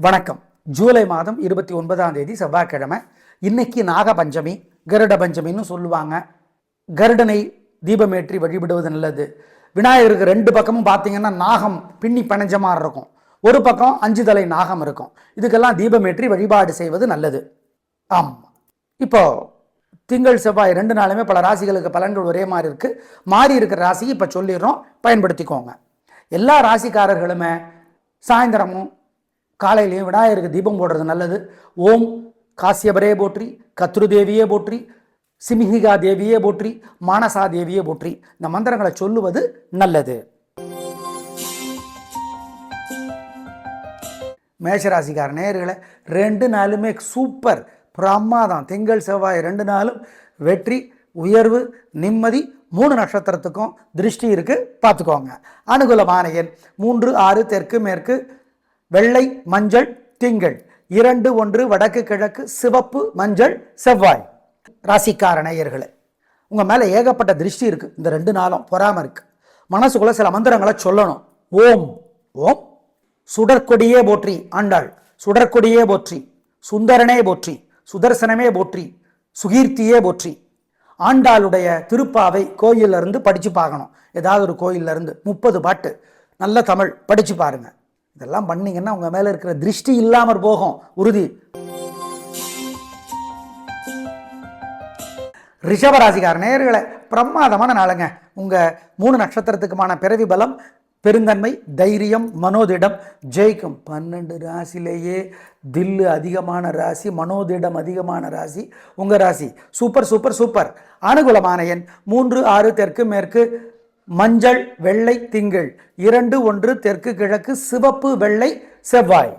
வணக்கம். ஜூலை மாதம் 29ஆம் தேதி செவ்வாய்க்கிழமை. இன்னைக்கு நாகபஞ்சமி, கருட பஞ்சமின்னு சொல்லுவாங்க. கருடனை தீபமேற்றி வழிபடுவது நல்லது. விநாயகருக்கு ரெண்டு பக்கமும் பார்த்தீங்கன்னா நாகம் பின்னி பிணைஞ்ச மாதிரி இருக்கும். ஒரு பக்கம் 5 தலை நாகம் இருக்கும். இதுக்கெல்லாம் தீபமேற்றி வழிபாடு செய்வது நல்லது. ஆமாம், இப்போ திங்கள் செவ்வாய் 2 நாளுமே பல ராசிகளுக்கு பலன்கள் ஒரே மாதிரி இருக்கு. மாறி இருக்கிற ராசி இப்போ சொல்லிடுறோம், பயன்படுத்திக்கோங்க. எல்லா ராசிக்காரர்களுமே சாயந்தரமும் காலையிலையும் விநாயகருக்கு தீபம் போடுறது நல்லது. ஓம் காசியபரே போற்றி, கத்ரு தேவியே போற்றி, சிமிஹிகா தேவியே போற்றி, மானசா தேவியே போற்றி, இந்த மந்திரங்களை சொல்லுவது நல்லது. மேஷராசிக்கார நேயர்களே, 2 நாளுமே சூப்பர் பிரமாதம். திங்கள் செவ்வாய் 2 நாளும் வெற்றி, உயர்வு, நிம்மதி. 3 நட்சத்திரத்துக்கும் திருஷ்டி இருக்கு, பார்த்துக்கோங்க. அனுகூலமான எண் 3, 6, தெற்கு மேற்கு, வெள்ளை, மஞ்சள், திங்கள். 2, 1 வடக்கு கிழக்கு, சிவப்பு, மஞ்சள், செவ்வாய். ராசிக்கார நேயர்களே, உங்க மேல ஏகப்பட்ட திருஷ்டி இருக்கு. இந்த 2 நாளும் பொறாம இருக்கு. மனசுக்குள்ள சில மந்திரங்களை சொல்லணும். ஓம் ஓம் சுடற்கொடியே போற்றி ஆண்டாள், சுடற்கொடியே போற்றி, சுந்தரனே போற்றி, சுதர்சனமே போற்றி, சுகீர்த்தியே போற்றி. ஆண்டாளுடைய திருப்பாவை கோயில்ல இருந்து படிச்சு பார்க்கணும். ஏதாவது ஒரு கோயில்ல இருந்து 30 பாட்டு நல்ல தமிழ் படிச்சு பாருங்க. இதெல்லாம் பண்ணீங்கன்னா உங்க மேல இருக்கிற திருஷ்டி இல்லாமற் போகும், உறுதி. ரிஷபராசிக்கார நேயர்களே, பிரமாதமான நாளுங்க. உங்க 3 நட்சத்திரத்துக்குமான பிறவி பலம், பெருந்தன்மை, தைரியம், மனோதிடம் ஜெயிக்கும். 12 ராசிலேயே தில்லு அதிகமான ராசி, மனோதிடம் அதிகமான ராசி உங்க ராசி. Super super super. அனுகூலமான எண் 3, 6 தெற்கு மேற்கு, மஞ்சள், வெள்ளை, திங்கள். 2, 1 தெற்கு கிழக்கு, சிவப்பு, வெள்ளை, செவ்வாய்.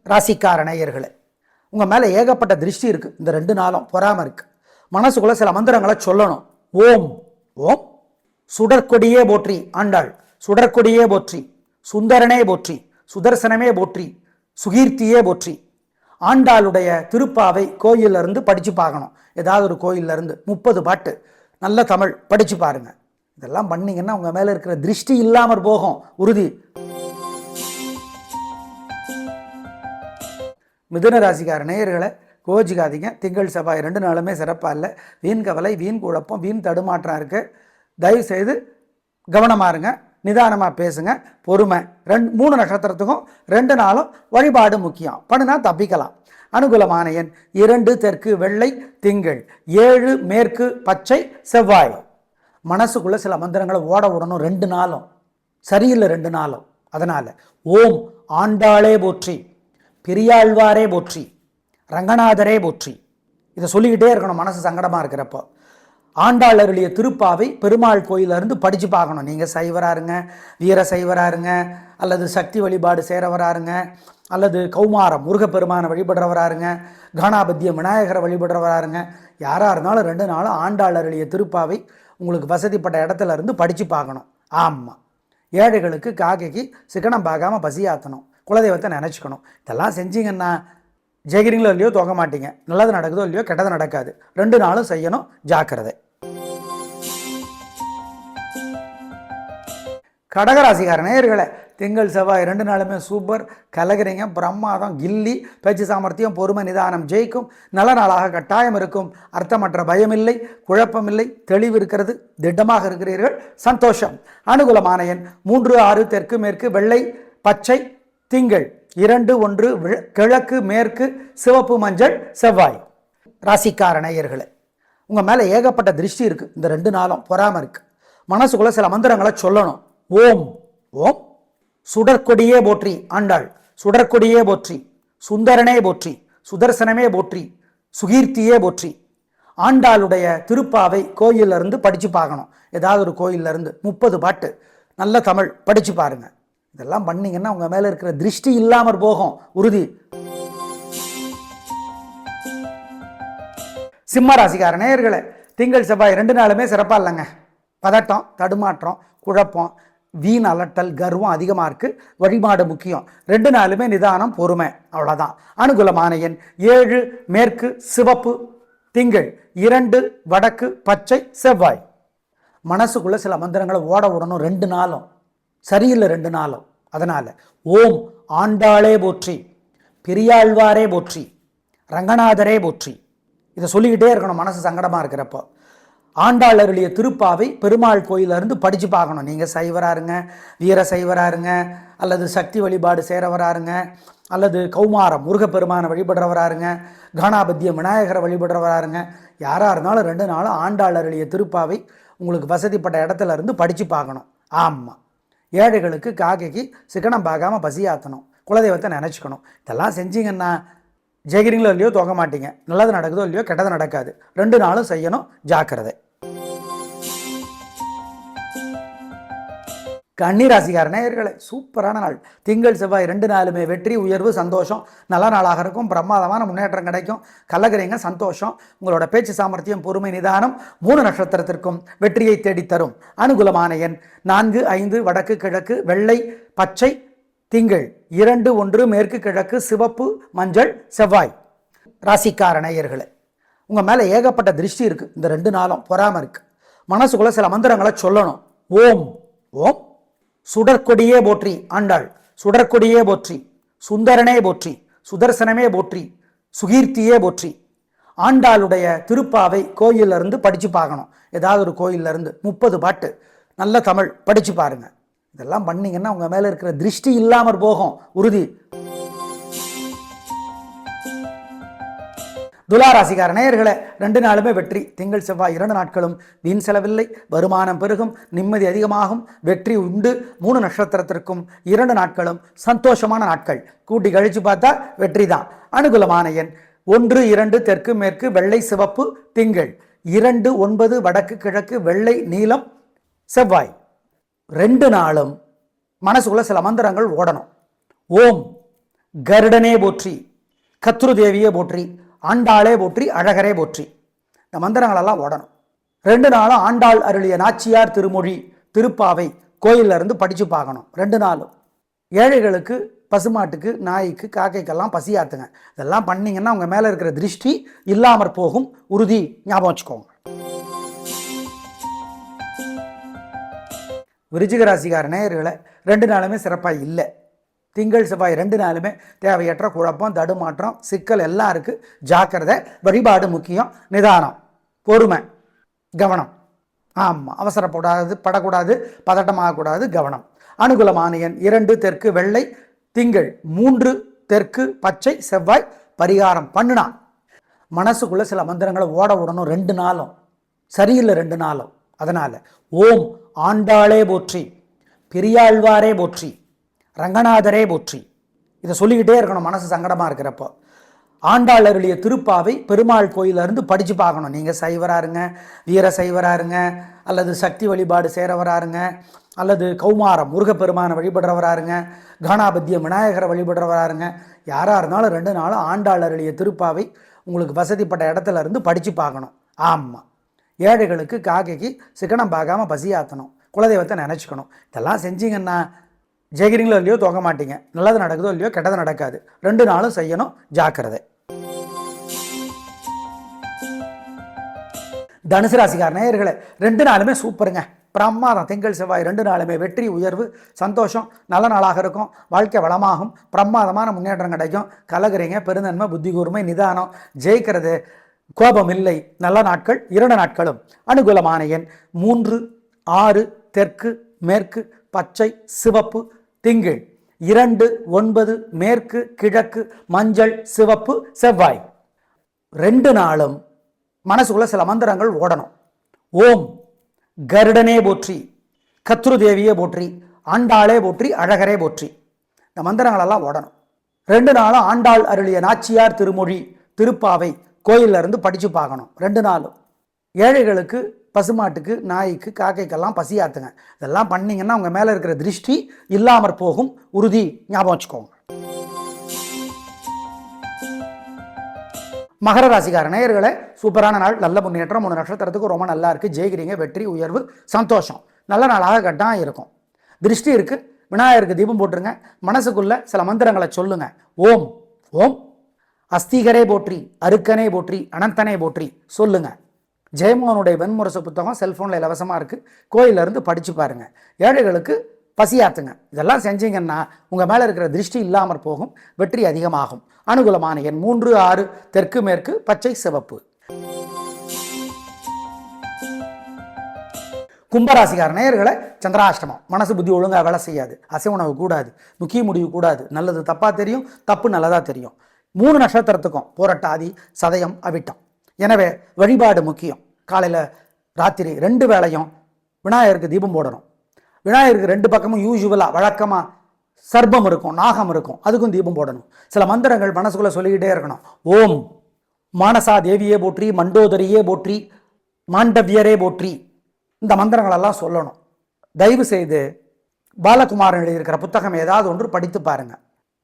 ராசிக்கார நேயர்களே, உங்க மேல ஏகப்பட்ட திருஷ்டி இருக்கு. இந்த 2 நாளும் பொறாம இருக்கு. மனசுக்குள்ள சில மந்திரங்களை சொல்லணும். ஓம் ஓம் சுடற்கொடியே போற்றி ஆண்டாள், சுடற்கொடியே போற்றி, சுந்தரனே போற்றி, சுதர்சனமே போற்றி, சுகீர்த்தியே போற்றி. ஆண்டாளுடைய திருப்பாவை கோயில்ல இருந்து படிச்சு பார்க்கணும். ஏதாவது ஒரு கோயில்ல இருந்து 30 பாட்டு நல்ல தமிழ் படிச்சு பாருங்க. இதெல்லாம் பண்ணீங்கன்னா உங்க மேல இருக்கிற திருஷ்டி இல்லாமற் போகும், உறுதி. மிதுன ராசிக்கார நேயர்களை கோச்சிக்காதீங்க. திங்கள் செவ்வாய் 2 நாளுமே சிறப்பா இல்லை. வீண் கவலை, வீண் குழப்பம், வீண் தடுமாற்றம் இருக்கு. தயவு செய்து கவனமா இருங்க, நிதானமா பேசுங்க, பொறுமை. 3 நட்சத்திரத்துக்கும் 2 நாளும் வழிபாடு முக்கியம். பண்ணுனா தப்பிக்கலாம். அனுகூலமான எண் 2 தெற்கு, வெள்ளை, திங்கள். 7 மேற்கு, பச்சை, செவ்வாய். மனசுக்குள்ள சில மந்திரங்களை ஓட விடணும். 2 நாளும். 2 நாளும். சரியில்லை 2 நாளும். அதனால ஓம் ஆண்டாளே போற்றி, பெரியாழ்வாரே போற்றி, ரங்கநாதரே போற்றி. இதை சொல்லிக்கிட்டே இருக்கணும் மனசு சங்கடமா இருக்கிறப்போ. ஆண்டாள் அருளிய திருப்பாவை பெருமாள் கோயில இருந்து படிச்சு பார்க்கணும். நீங்க சைவராருங்க, வீர சைவராருங்க, அல்லது சக்தி வழிபாடு செய்கிறவராருங்க, அல்லது கௌமாரம் முருகப்பெருமானை வழிபடுறவராருங்க, கானாபத்தியம் விநாயகரை வழிபடுறவராருங்க, யாராக இருந்தாலும் 2 நாளும் ஆண்டாள் அருளிய திருப்பாவை உங்களுக்கு வசதிப்பட்ட இடத்துல இருந்து படித்து பார்க்கணும். ஆமாம், ஏழைகளுக்கு காக்கைக்கு சிக்கனம் பார்க்காம பசியாற்றணும், குலதெய்வத்தை நினச்சிக்கணும். இதெல்லாம் செஞ்சீங்கன்னா ஜெயிக்கிறீங்களோ இல்லையோ தோக்க மாட்டீங்க. நல்லது நடக்குதோ இல்லையோ கெட்டது நடக்காது. 2 நாளும் செய்யணும், ஜாக்கிரதை. கடகராசிக்கார நேயர்களே, திங்கள் செவ்வாய் 2 நாளுமே சூப்பர். கலகிறீங்க, பிரமாதம், கில்லி. பேச்சு சாமர்த்தியம், பொறுமை, நிதானம் ஜெயிக்கும். நல்ல நாளாக கட்டாயம் இருக்கும். அர்த்தமற்ற பயமில்லை, குழப்பமில்லை, தெளிவு இருக்கிறது. திட்டமாக இருக்கிறீர்கள், சந்தோஷம். அனுகூலமான எண் 3, 6 தெற்கு மேற்கு, வெள்ளை, பச்சை, திங்கள். 2, 1 கிழக்கு மேற்கு, சிவப்பு, மஞ்சள், செவ்வாய். ராசிக்கார நேயர்களே, உங்க மேல ஏகப்பட்ட திருஷ்டி இருக்கு. இந்த 2 நாளும் பொறாம இருக்கு. மனசுக்குள்ள சில மந்திரங்களை சொல்லணும். ஓம் ஓம் சுடற்கொடியே போற்றி ஆண்டாள், சுடற்கொடியே போற்றி, சுந்தரனே போற்றி, சுதர்சனமே போற்றி, சுகீர்த்தியே போற்றி. ஆண்டாளுடைய திருப்பாவை கோயில்ல இருந்து படிச்சு பார்க்கணும். ஏதாவது ஒரு கோயில்ல இருந்து 30 பாட்டு நல்ல தமிழ் படிச்சு பாருங்க. இதெல்லாம் பண்ணீங்கன்னா உங்க மேல இருக்கிற திருஷ்டி இல்லாமற் போகும், உறுதி. சிம்ம ராசிக்கார நேயர்களே, திங்கள் செவ்வாய் 2 நாளுமே சிறப்பா இல்லைங்க. பதட்டம், தடுமாற்றம், குழப்பம், வீண் அலட்டல், கர்வம் அதிகமாக இருக்கு. வழிபாடு முக்கியம். 2 நாளுமே நிதானம், பொறுமை, அவ்வளோதான். அனுகூலமான எண் 7 மேற்கு, சிவப்பு, திங்கள். 2 வடக்கு, பச்சை, செவ்வாய். மனசுக்குள்ள சில மந்திரங்களை ஓட விடணும். 2 நாளும். சரியில்லை 2 நாளும். அதனால ஓம் ஆண்டாளே போற்றி, பெரியாழ்வாரே போற்றி, ரங்கநாதரே போற்றி. இதை சொல்லிக்கிட்டே இருக்கணும் மனசு சங்கடமாக இருக்கிறப்போ. ஆண்டாள் அருளிய திருப்பாவை பெருமாள் கோயிலிருந்து படித்து பார்க்கணும். நீங்கள் சைவராருங்க, வீர சைவராருங்க, அல்லது சக்தி வழிபாடு சேரவராருங்க, அல்லது கௌமாரம் முருகப்பெருமானை வழிபடுறவராருங்க, கானாபத்தியம் விநாயகரை வழிபடுறவராருங்க, யாராக இருந்தாலும் 2 நாளும் ஆண்டாள் அருளிய திருப்பாவை உங்களுக்கு வசதிப்பட்ட இடத்துல இருந்து படித்து பார்க்கணும். ஆமாம், ஏழைகளுக்கு காக்கைக்கு சிக்கனம் பார்க்காம பசியாற்றணும், குலதெய்வத்தை நினச்சிக்கணும். இதெல்லாம் செஞ்சீங்கன்னா ஜெயிக்கிறீங்களோ இல்லையோ தோக்க மாட்டீங்க. நல்லது நடக்குதோ இல்லையோ கெட்டது நடக்காது. 2 நாளும் செய்யணும், ஜாக்கிரதை. கன்னிராசிக்கார நேயர்களே, சூப்பரான நாள். திங்கள் செவ்வாய் 2 நாளுமே வெற்றி, உயர்வு, சந்தோஷம், நல்ல நாளாக இருக்கும். பிரமாதமான முன்னேற்றம் கிடைக்கும். கலகிறீங்க, சந்தோஷம். உங்களோட பேச்சு சாமர்த்தியம், பொறுமை, நிதானம் 3 நட்சத்திரத்திற்கும் வெற்றியை தேடித்தரும். அனுகூலமான எண் 4, 5, வடக்கு கிழக்கு, வெள்ளை, பச்சை, திங்கள் 2, 1, மேற்கு கிழக்கு, சிவப்பு, மஞ்சள், செவ்வாய். ராசிக்கார நேயர்களே, உங்கள் மேலே ஏகப்பட்ட திருஷ்டி இருக்குது. இந்த 2 நாளும் பொறாமல் இருக்குது. மனசுக்குள்ளே சில மந்திரங்களை சொல்லணும். ஓம் ஓம் சுடற்கொடியே போற்றி ஆண்டாள், சுடற்கொடியே போற்றி, சுந்தரனே போற்றி, சுதர்சனமே போற்றி, சுகீர்த்தியே போற்றி. ஆண்டாளுடைய திருப்பாவை கோயிலிருந்து படித்து பார்க்கணும். ஏதாவது ஒரு கோயிலிருந்து 30 பாட்டு நல்ல தமிழ் படித்து பாருங்க. இதெல்லாம் பண்ணீங்கன்னா உங்கள் மேலே இருக்கிற திருஷ்டி இல்லாமற் போகும், உறுதி. துளாராசிக்கார நேயர்களே, 2 நாளுமே வெற்றி. திங்கள் செவ்வாய் 2 நாட்களும் வீண் செலவில்லை, வருமானம் பெருகும், நிம்மதி அதிகமாகும், வெற்றி உண்டு. 3 நட்சத்திரத்திற்கும் 2 நாட்களும் சந்தோஷமான நாட்கள். கூட்டி கழிச்சு பார்த்தா வெற்றி தான். அனுகூலமான எண் 1, 2, தெற்கு மேற்கு, வெள்ளை, சிவப்பு, திங்கள் 2, 9, வடக்கு கிழக்கு, வெள்ளை, நீலம், செவ்வாய். 2 நாளும் மனசுக்குள்ள சில மந்திரங்கள் ஓடணும். ஓம் கருடனே போற்றி, கத்ரு தேவியே போற்றி, ஆண்டாளே போற்றி, அழகரே போற்றி. இந்த மந்திரங்களெல்லாம் ஓடணும். 2 நாளும் ஆண்டாள் அருளிய நாச்சியார் திருமொழி திருப்பாவை கோயிலில் இருந்து படித்து பார்க்கணும். 2 நாளும் ஏழைகளுக்கு, பசுமாட்டுக்கு, நாய்க்கு, காக்கைக்கெல்லாம் பசியாத்துங்க. இதெல்லாம் பண்ணிங்கன்னா உங்கள் மேலே இருக்கிற திருஷ்டி இல்லாமற் போகும், உறுதி. ஞாபகம் வச்சுக்கோங்க. விருச்சிக ராசிக்கார நேயர்களை 2 நாளுமே சிறப்பாக இல்லை. திங்கள் செவ்வாய் 2 நாளுமே தேவையற்ற குழப்பம், தடுமாற்றம், சிக்கல் எல்லாம் இருக்குது. ஜாக்கிரதை. வழிபாடு முக்கியம். நிதானம், பொறுமை, கவனம். ஆமாம், படக்கூடாது, பதட்டமாகக்கூடாது, கவனம். அனுகூலமான எண் 2, தெற்கு வெள்ளை, திங்கள் 3, தெற்கு பச்சை, செவ்வாய். பரிகாரம் பண்ணுனா மனசுக்குள்ளே சில மந்திரங்களை ஓட விடணும். 2 நாளும் சரியில்லை, 2 நாளும். அதனால் ஓம் ஆண்டாளே போற்றி, பெரியாழ்வாரே போற்றி, ரங்கநாதரே போற்றி. இதை சொல்லிக்கிட்டே இருக்கணும் மனசு சங்கடமாக இருக்கிறப்போ. ஆண்டாள் அருளிய திருப்பாவை பெருமாள் கோயிலிருந்து படித்து பார்க்கணும். நீங்கள் சைவராருங்க, வீர சைவராருங்க, அல்லது சக்தி வழிபாடு சேரவராருங்க, அல்லது கௌமாரம் முருகப்பெருமானை வழிபடுறவராருங்க, கானாபத்தியம் விநாயகரை வழிபடுறவராருங்க, யாராக இருந்தாலும் 2 நாளும் ஆண்டாள் அருளிய திருப்பாவை உங்களுக்கு வசதிப்பட்ட இடத்துல இருந்து படித்து பார்க்கணும். ஆமாம், ஏழைகளுக்கு காக்கைக்கு சிக்கனம் பார்க்காம பசியாற்றணும், குலதெய்வத்தை நினச்சிக்கணும். இதெல்லாம் செஞ்சீங்கன்னா ஜெயிக்கிறீங்களோ இல்லையோ தோக்க மாட்டீங்க. நல்லது நடக்குதோ இல்லையோ கெட்டது நடக்காது. 2 நாளும் செய்யணும், ஜாக்கிரதை. தனுசு ராசிக்கார நேயர்களே, 2 நாளுமே சூப்பருங்க, பிரமாதம். திங்கள் செவ்வாய் 2 நாளுமே வெற்றி, உயர்வு, சந்தோஷம், நல்ல நாளாக இருக்கும். வாழ்க்கை வளமாகும், பிரமாதமான முன்னேற்றம் கிடைக்கும். கலகுறீங்க, பெருந்தன்மை, புத்தி கூர்மை, நிதானம், ஜெயிக்கிறது, கோபம் இல்லை. நல்ல நாட்கள் 2 நாட்களும். அனுகூலமான எண் 3, 6, தெற்கு மேற்கு, பச்சை, சிவப்பு, திங்கள் 2, 9, மேற்கு கிழக்கு, மஞ்சள், சிவப்பு, செவ்வாய். 2 நாளும் மனசுக்குள்ள சில மந்திரங்கள் ஓடணும். ஓம் கருடனே போற்றி, கத்ரு தேவியே போற்றி, ஆண்டாளே போற்றி, அழகரே போற்றி. இந்த மந்திரங்களெல்லாம் ஓடணும். 2 நாளும் ஆண்டாள் அருளிய நாச்சியார் திருமொழி திருப்பாவை கோயிலில் இருந்து படித்து பார்க்கணும். 2 நாளும் ஏழைகளுக்கு, பசுமாட்டுக்கு, நாய்க்கு, காக்கைக்கெல்லாம் பசியாத்துங்க. இதெல்லாம் பண்ணிங்கன்னா உங்கள் மேலே இருக்கிற திருஷ்டி இல்லாமற் போகும், உறுதி. ஞாபகம் வச்சுக்கோங்க. மகர ராசிக்கார நேயர்களே, சூப்பரான நாள், நல்ல முன்னேற்றம். 3 நட்சத்திரத்துக்கு ரொம்ப நல்லா இருக்குது. ஜெயிக்கிறீங்க, வெற்றி, உயர்வு, சந்தோஷம், நல்ல நாளாக கட்டாயம் இருக்கும். திருஷ்டி இருக்குது, விநாயகருக்கு தீபம் போட்டுருங்க. மனசுக்குள்ள சில மந்திரங்களை சொல்லுங்க. ஓம் ஓம் அஸ்திகரே போற்றி, அருக்கனே போற்றி, அனந்தனே போற்றி சொல்லுங்க. ஜெயமோகனுடைய வெண்முரசு புத்தகம் செல்ஃபோனில் இலவசமாக இருக்குது. கோயிலிருந்து படித்து பாருங்கள். ஏழைகளுக்கு, பசியாத்துங்க. இதெல்லாம் செஞ்சீங்கன்னா உங்கள் மேலே இருக்கிற திருஷ்டி இல்லாமற் போகும், வெற்றி அதிகமாகும். அனுகூலமான எண் 3, 6, தெற்கு மேற்கு, பச்சை சிவப்பு. கும்பராசிக்கார நேயர்களை சந்திராஷ்டமம். மனசு புத்தி ஒழுங்காக வேலை செய்யாது, அசைவ உணவு கூடாது, முக்கிய முடிவு கூடாது, நல்லது தப்பாக தெரியும், தப்பு நல்லதாக தெரியும். 3 நட்சத்திரத்துக்கும் போராட்டாதி, சதயம், அவிட்டம். எனவே வழிபாடு முக்கியம். காலையில் ராத்திரி 2 வேளையும் விநாயகருக்கு தீபம் போடணும். விநாயகருக்கு 2 பக்கமும் யூஸ்வலாக வழக்கமாக சர்ப்பம் இருக்கும், நாகம் இருக்கும், அதுக்கும் தீபம் போடணும். சில மந்திரங்கள் மனசுக்குள்ளே சொல்லிக்கிட்டே இருக்கணும். ஓம் மானசா தேவியே போற்றி, மண்டோதரியே போற்றி, மாண்டவியரே போற்றி. இந்த மந்திரங்களெல்லாம் சொல்லணும். தயவு செய்து பாலகுமாரன் எழுதியிருக்கிற புத்தகம் ஏதாவது ஒன்று படித்து பாருங்க.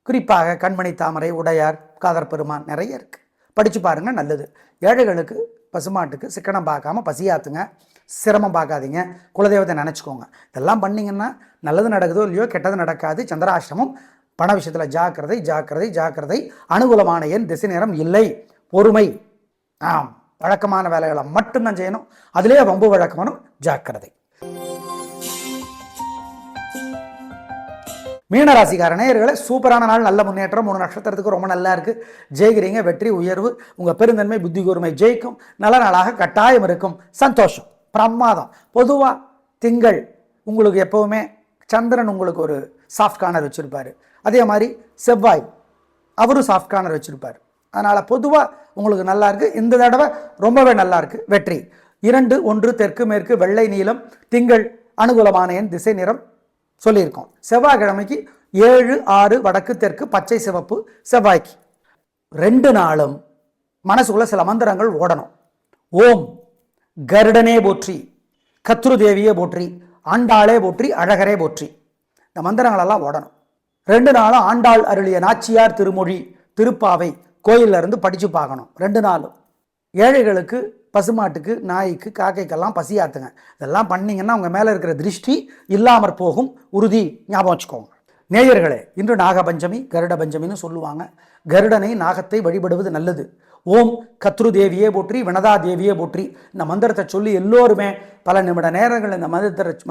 குறிப்பாக கண்மணி தாமரை, உடையார், காதர் பெருமான் நிறைய இருக்கு, படித்து பாருங்க, நல்லது. ஏழைகளுக்கு பசுமாட்டுக்கு சிக்கனம் பார்க்காம பசியாத்துங்க, சிரமம் பார்க்காதீங்க, குலதெய்வத்தை நினச்சிக்கோங்க. இதெல்லாம் பண்ணிங்கன்னா நல்லது நடக்குதோ இல்லையோ கெட்டது நடக்காது. சந்திராஷ்டமம். பண விஷயத்தில் ஜாக்கிரதை ஜாக்கிரதை ஜாக்கிரதை. அனுகூலமான எண் திசை நேரம் இல்லை, பொறுமை. ஆம், வழக்கமான வேலைகளை மட்டும்தான் செய்யணும், அதிலே ரொம்ப வழக்கமானும் ஜாக்கிரதை. மீனராசிக்கார நேயர்களே, சூப்பரான நாள், நல்ல முன்னேற்றம். 3 நட்சத்திரத்துக்கு ரொம்ப நல்லா இருக்குது. ஜெயிக்கிறீங்க, வெற்றி உயர்வு. உங்கள் பெருந்தன்மை புத்தி கூர்மை ஜெயிக்கும். நல்ல நாளாக கட்டாயம் இருக்கும். சந்தோஷம், பிரமாதம். பொதுவாக திங்கள் உங்களுக்கு எப்போவுமே, சந்திரன் உங்களுக்கு ஒரு சாஃப்ட் கார்னர் வச்சுருப்பார். அதே மாதிரி செவ்வாய் அவரும் சாஃப்ட் கார்னர் வச்சுருப்பார். அதனால் பொதுவாக உங்களுக்கு நல்லா இருக்குது. இந்த தடவை ரொம்பவே நல்லா இருக்குது. வெற்றி. 2, 1 தெற்கு மேற்கு, வெள்ளை நீலம். திங்கள் அனுகூலமான எண் திசை நிறம் சொல்லியிருக்கோம். செவ்வாய்க்கிழமைக்கு 7, 6 வடக்கு தெற்கு, பச்சை சிவப்பு. செவ்வாய்க்கு 2 நாளும் மனசுக்குள்ள சில மந்திரங்கள் ஓடணும். ஓம் கருடனே போற்றி, கத்ரு தேவியே போற்றி, ஆண்டாளே போற்றி, அழகரே போற்றி. இந்த மந்திரங்களெல்லாம் ஓடணும். 2 நாளும் ஆண்டாள் அருளிய நாச்சியார் திருமொழி, திருப்பாவை கோயிலில் இருந்து படித்து பார்க்கணும். 2 நாளும். ஏழைகளுக்கு, பசுமாட்டுக்கு, நாய்க்கு, காக்கைக்கெல்லாம் பசியாத்துங்க. இதெல்லாம் பண்ணிங்கன்னா உங்கள் மேலே இருக்கிற திருஷ்டி இல்லாமற் போகும், உறுதி. ஞாபகம் வச்சுக்கோங்க. நேயர்களே, இன்று நாகபஞ்சமி, கருட பஞ்சமின்னு சொல்லுவாங்க. கருடனை, நாகத்தை வழிபடுவது நல்லது. ஓம் கத்ரு தேவியே போற்றி, வினதா தேவியே போற்றி. இந்த மந்திரத்தை சொல்லி எல்லோருமே பல நிமிட நேரங்கள் இந்த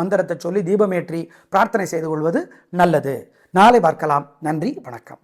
மந்திரத்தை சொல்லி தீபமேற்றி பிரார்த்தனை செய்து கொள்வது நல்லது. நாளை பார்க்கலாம். நன்றி, வணக்கம்.